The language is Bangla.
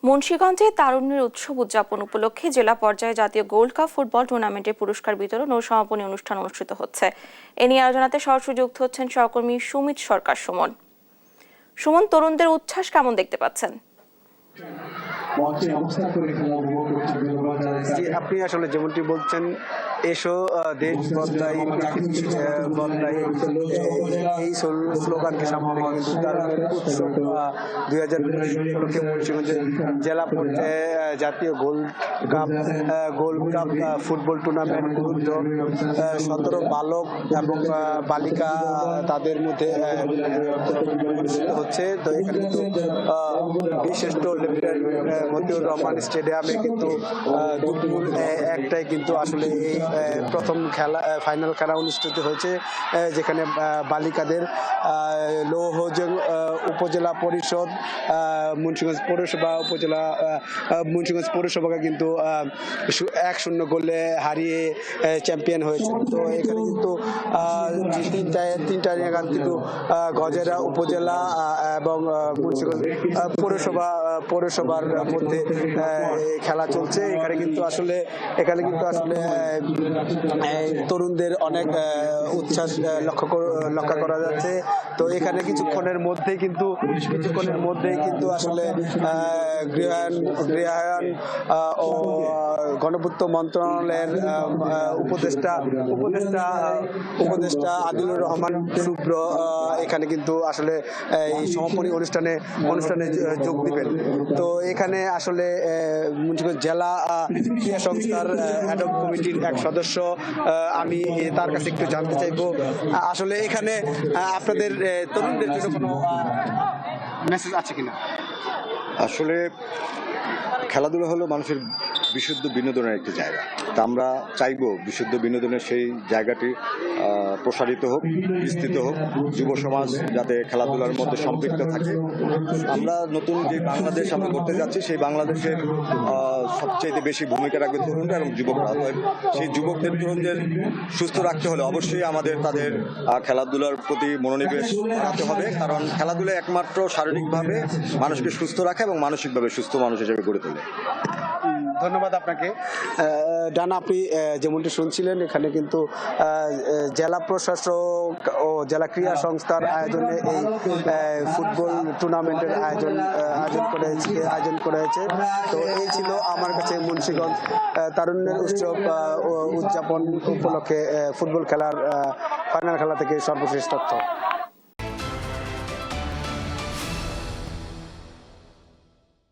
মুন্সিগঞ্জে তারুণ্যের উৎসব উদযাপন উপলক্ষে জেলা পর্যায়ে জাতীয় গোল্ড কাপ ফুটবল টুর্নামেন্টের পুরস্কার বিতরণ ও সমাপনী অনুষ্ঠান অনুষ্ঠিত হচ্ছে। এ নিয়ে আলোচনাতে সরাসরি যুক্ত হচ্ছেন সহকর্মী সুমিত সরকার। সুমন, তরুণদের উচ্ছ্বাস কেমন দেখতে পাচ্ছেন? আপনি আসলে যেমনটি বলছেন, এসো দেশ বদলাই বদলাই, এই স্লোগানকে সামনে রেখে কিন্তু তারুণ্যের উৎসব 2025 মুন্সিগঞ্জের জেলা পর্যায়ে জাতীয় গোল্ড কাপ ফুটবল টুর্নামেন্ট 17 বালক এবং বালিকা তাদের মধ্যে অনুষ্ঠিত হচ্ছে। তো এখানে কিন্তু বিশিষ্ট লেফটেন্যান্ট মতিউর রহমান স্টেডিয়ামে কিন্তু দুপুর একটাই কিন্তু আসলে এই প্রথম ফাইনাল খেলা অনুষ্ঠিত হয়েছে, যেখানে বালিকাদের লৌহজং উপজেলা পরিষদ মুন্সিগঞ্জ পৌরসভাকে কিন্তু 1-0 গোলে হারিয়ে চ্যাম্পিয়ন হয়েছে। তো এখানে কিন্তু তিনটা গান কিন্তু গজেরা উপজেলা এবং মুন্সিগঞ্জ পৌরসভার মধ্যে খেলা চলছে। এখানে কিন্তু আসলে তরুণদের অনেক উচ্ছ্বাস লক্ষ্য করা যাচ্ছে। তো এখানে কিছুক্ষণের মধ্যেই কিন্তু আসলে গৃহায়ন ও গণপূর্ত মন্ত্রণালয়ের উপদেষ্টা আদিলুর রহমান শুভ্র এখানে কিন্তু আসলে এই সমাপনী অনুষ্ঠানে যোগ দিবেন। তো এখানে আসলে মুন্সিগঞ্জ জেলা ক্রীড়া সংস্থার অ্যাডহক কমিটির এক সদস্য, আমি তার কাছে একটু জানতে চাইবো, আসলে এখানে আপনাদের তরুণদের জন্য কোনো মেসেজ আছে কিনা? আসলে খেলাধুলা হলো মানুষের বিশুদ্ধ বিনোদনের একটি জায়গা। তা আমরা চাইবো বিশুদ্ধ বিনোদনের সেই জায়গাটি প্রসারিত হোক, বিস্তৃত হোক, যুব সমাজ যাতে খেলাধুলার মধ্যে সম্পৃক্ত থাকে। আমরা নতুন যে বাংলাদেশ আমরা করতে যাচ্ছি, সেই বাংলাদেশের সবচেয়ে বেশি ভূমিকা রাখবে তরুণরা এবং যুবকরা। সেই যুবকদের তরুণদের সুস্থ রাখতে হলে অবশ্যই আমাদের তাদের খেলাধুলার প্রতি মনোনিবেশ রাখতে হবে, কারণ খেলাধুলা একমাত্র শারীরিকভাবে মানুষকে সুস্থ রাখে এবং মানসিকভাবে সুস্থ মানুষ হিসেবে গড়ে তোলে। ধন্যবাদ আপনাকে। ডানা, আপনি যেমনটি শুনছিলেন, এখানে কিন্তু জেলা প্রশাসক ও জেলা ক্রীড়া সংস্থার আয়োজনে এই ফুটবল টুর্নামেন্টের আয়োজন করেছে। তো এই ছিল আমার কাছে মুন্সিগঞ্জ তারুণ্যের উৎসব উদযাপন উপলক্ষে ফুটবল খেলার ফাইনাল খেলা থেকে সর্বশেষ তথ্য।